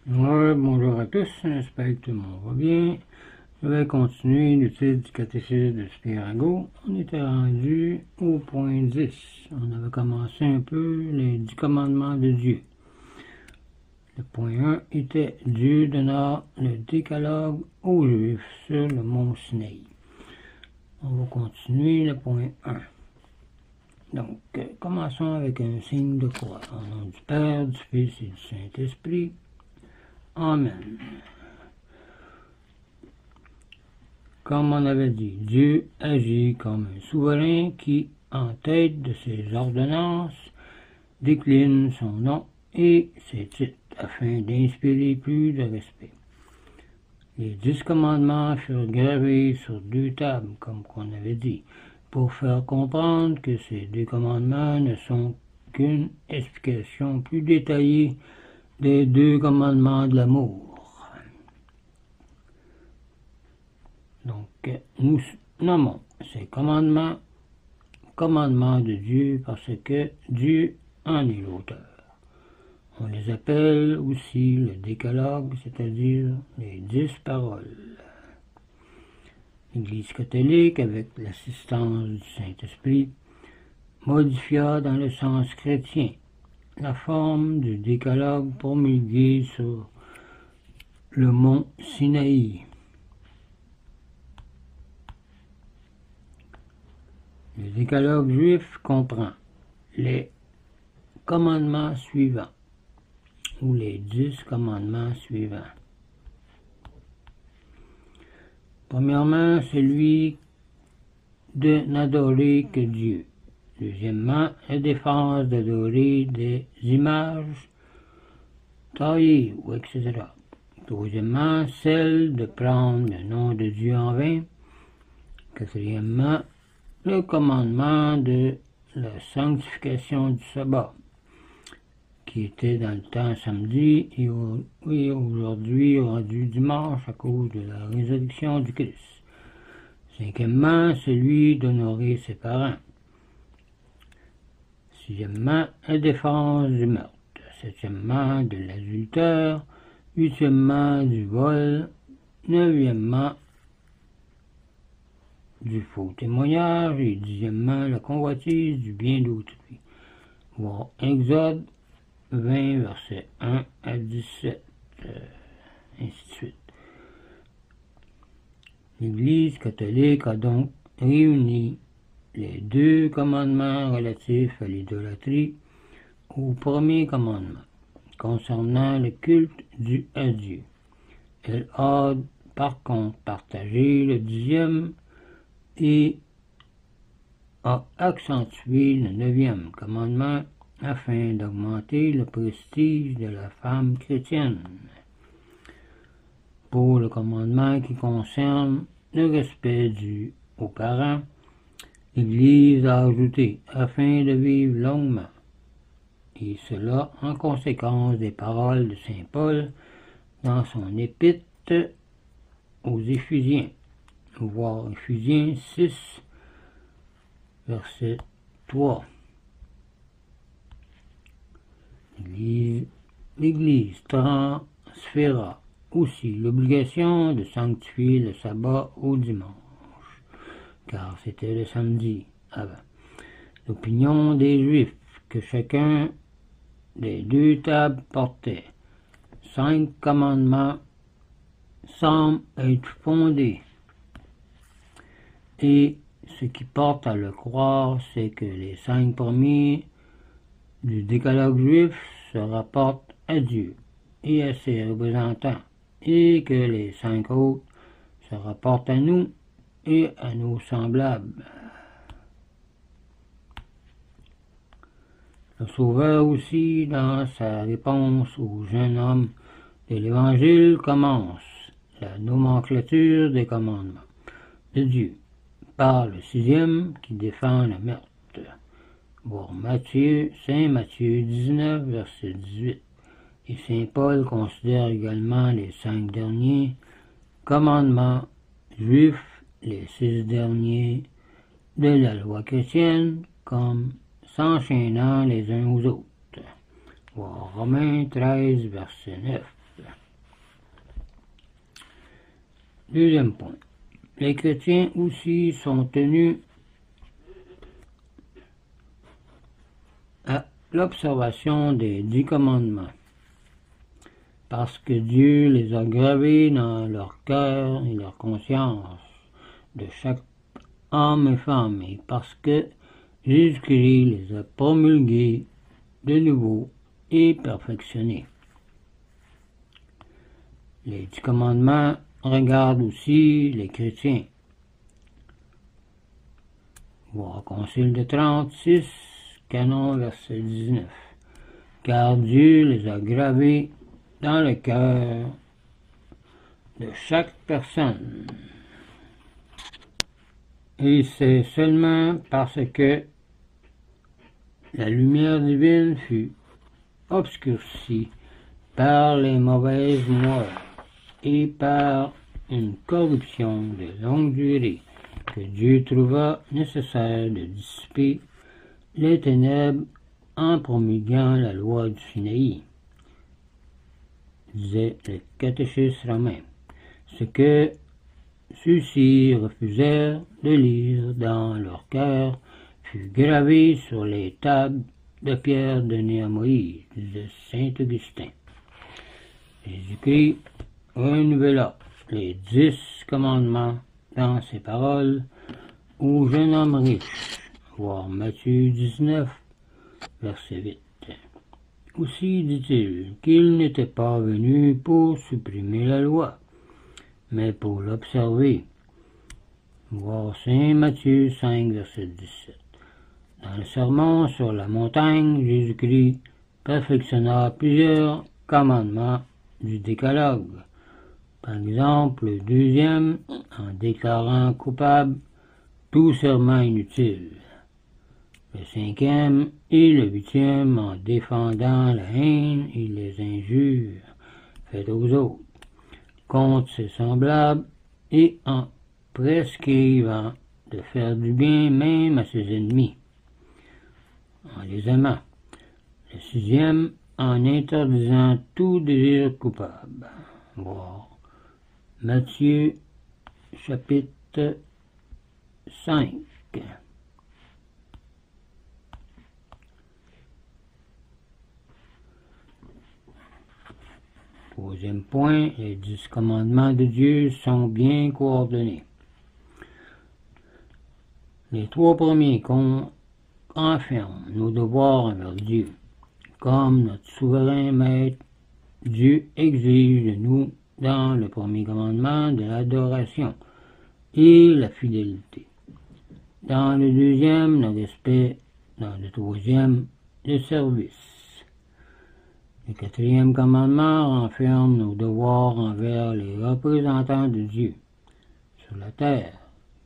Ouais, bonjour à tous, j'espère que tout le monde va bien. Je vais continuer l'étude du catéchisme de Spirago. On était rendu au point 10. On avait commencé un peu les 10 commandements de Dieu. Le point 1 était Dieu donna le décalogue aux Juifs sur le mont Sinaï. On va continuer le point 1. Donc, commençons avec un signe de croix. Au nom du Père, du Fils et du Saint-Esprit. Amen. Comme on avait dit, Dieu agit comme un souverain qui, en tête de ses ordonnances, décline son nom et ses titres afin d'inspirer plus de respect. Les 10 commandements furent gravés sur 2 tables, comme qu'on avait dit, pour faire comprendre que ces 2 commandements ne sont qu'une explication plus détaillée des 2 commandements de l'amour. Donc, nous nommons ces commandements de Dieu parce que Dieu en est l'auteur. On les appelle aussi le décalogue, c'est-à-dire les 10 paroles. L'Église catholique, avec l'assistance du Saint-Esprit, modifia dans le sens chrétien la forme du décalogue promulgué sur le mont Sinaï. Le décalogue juif comprend les commandements suivants, ou les 10 commandements suivants. Premièrement, celui de n'adorer que Dieu. Deuxièmement, la défense d'adorer des images taillées, etc. Troisièmement, celle de prendre le nom de Dieu en vain. Quatrièmement, le commandement de la sanctification du sabbat, qui était dans le temps samedi et aujourd'hui rendu dimanche à cause de la résurrection du Christ. Cinquièmement, celui d'honorer ses parents. Sixièmement, la défense du meurtre. Septièmement, de l'adultère. Huitièmement, du vol. Neuvièmement, du faux témoignage. Et dixièmement, la convoitise du bien d'autrui. Voir Exode 20, versets 1 à 17, ainsi de suite. L'Église catholique a donc réuni les 2 commandements relatifs à l'idolâtrie au premier commandement, concernant le culte dû à Dieu. Elle a par contre partagé le 10e et a accentué le 9e commandement afin d'augmenter le prestige de la femme chrétienne. Pour le commandement qui concerne le respect dû aux parents, l'Église a ajouté « afin de vivre longuement », et cela en conséquence des paroles de saint Paul dans son épître aux Éphésiens, voir Éphésiens 6, verset 3. L'Église transféra aussi l'obligation de sanctifier le sabbat au dimanche, car c'était le samedi avant. L'opinion des Juifs que chacun des 2 tables portait 5 commandements semble être fondée, et ce qui porte à le croire, c'est que les 5 premiers du décalogue juif se rapportent à Dieu et à ses représentants, et que les 5 autres se rapportent à nous et à nos semblables. Le Sauveur aussi, dans sa réponse au jeune homme de l'Évangile, commence la nomenclature des commandements de Dieu par le 6e qui défend le meurtre. Voir Saint Matthieu 19, verset 18. Et saint Paul considère également les 5 derniers commandements juifs, les 6 derniers de la loi chrétienne, comme s'enchaînant les uns aux autres. Voir Romains 13, verset 9. Deuxième point. Les chrétiens aussi sont tenus à l'observation des 10 commandements, parce que Dieu les a gravés dans leur cœur et leur conscience de chaque homme et femme, et parce que Jésus-Christ les a promulgués de nouveau et perfectionnés. Les 10 commandements regardent aussi les chrétiens. Voir Concile de Trente, 6, canon verset 19. Car Dieu les a gravés dans le cœur de chaque personne. Et c'est seulement parce que la lumière divine fut obscurcie par les mauvaises moeurs et par une corruption de longue durée que Dieu trouva nécessaire de dissiper les ténèbres en promulguant la loi du Sinaï, disait le catéchisme romain, ce que ceux-ci refusèrent de lire dans leur cœur fut gravé sur les tables de pierre données à Moïse, disait saint Augustin. Jésus-Christ renouvela les 10 commandements dans ses paroles au jeune homme riche, voir Matthieu 19, verset 8. Aussi dit-il qu'il n'était pas venu pour supprimer la loi, mais pour l'observer. Voir Saint Matthieu 5, verset 17. Dans le sermon sur la montagne, Jésus-Christ perfectionna plusieurs commandements du décalogue. Par exemple, le 2e en déclarant coupable tout serment inutile. Le 5e et le 8e en défendant la haine et les injures faites aux autres contre ses semblables et en prescrivant de faire du bien même à ses ennemis, en les aimant. Le 6e en interdisant tout désir coupable. Voir Matthieu chapitre 5. Troisième point, les 10 commandements de Dieu sont bien coordonnés. Les 3 premiers confirment nos devoirs envers Dieu. Comme notre souverain maître, Dieu exige de nous, dans le premier commandement, de l'adoration et la fidélité. Dans le 2e, le respect. Dans le 3e, le service. Le 4e commandement renferme nos devoirs envers les représentants de Dieu sur la terre,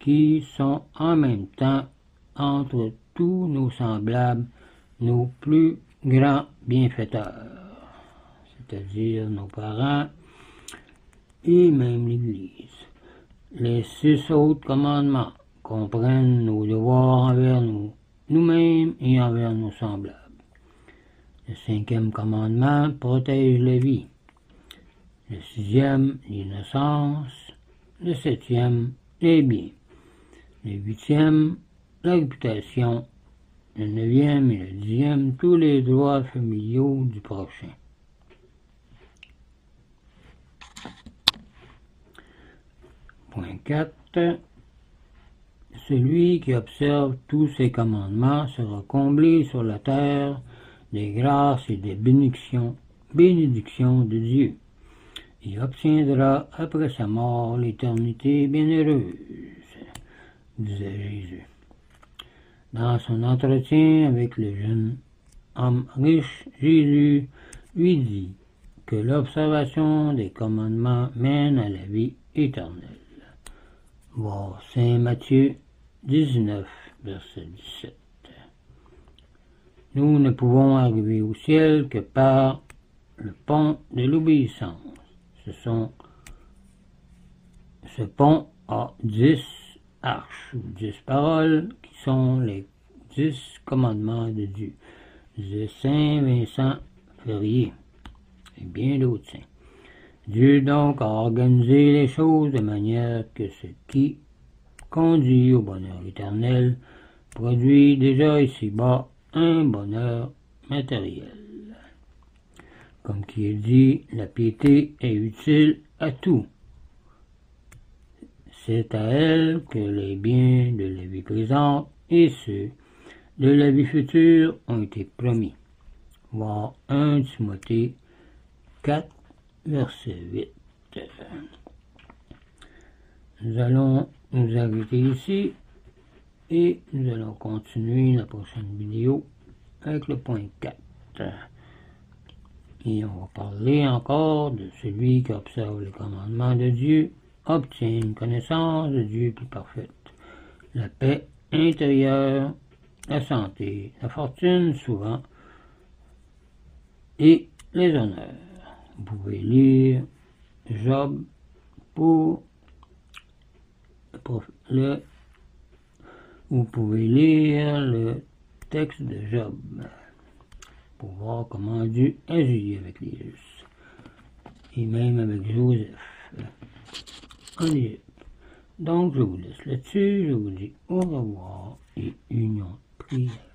qui sont en même temps entre tous nos semblables, nos plus grands bienfaiteurs, c'est-à-dire nos parents et même l'Église. Les 6 autres commandements comprennent nos devoirs envers nous-mêmes et envers nos semblables. Le 5e commandement protège la vie. Le 6e, l'innocence. Le 7e, les biens. Le 8e, la réputation. Le 9e et le 10e, tous les droits familiaux du prochain. Point 4. Celui qui observe tous ces commandements sera comblé sur la terre des grâces et des bénédictions de Dieu, et obtiendra après sa mort l'éternité bienheureuse, disait Jésus. Dans son entretien avec le jeune homme riche, Jésus lui dit que l'observation des commandements mène à la vie éternelle. Voir Saint Matthieu 19, verset 17. Nous ne pouvons arriver au ciel que par le pont de l'obéissance. Ce pont a 10 arches ou 10 paroles qui sont les 10 commandements de Dieu, disait Saint Vincent Ferrier et bien d'autres saints. Dieu donc a organisé les choses de manière que ce qui conduit au bonheur éternel produit déjà ici-bas un bonheur matériel. Comme qui est dit, la piété est utile à tout. C'est à elle que les biens de la vie présente et ceux de la vie future ont été promis. Voir 1 Timothée 4, verset 8. Nous allons nous arrêter ici et nous allons continuer la prochaine vidéo avec le point 4. Et on va parler encore de celui qui observe les commandements de Dieu, obtient une connaissance de Dieu plus parfaite, la paix intérieure, la santé, la fortune souvent, et les honneurs. Vous pouvez lire Job vous pouvez lire le texte de Job pour voir comment Dieu agit avec les justes et même avec Joseph en Égypte. Donc je vous laisse là-dessus, je vous dis au revoir et union prière.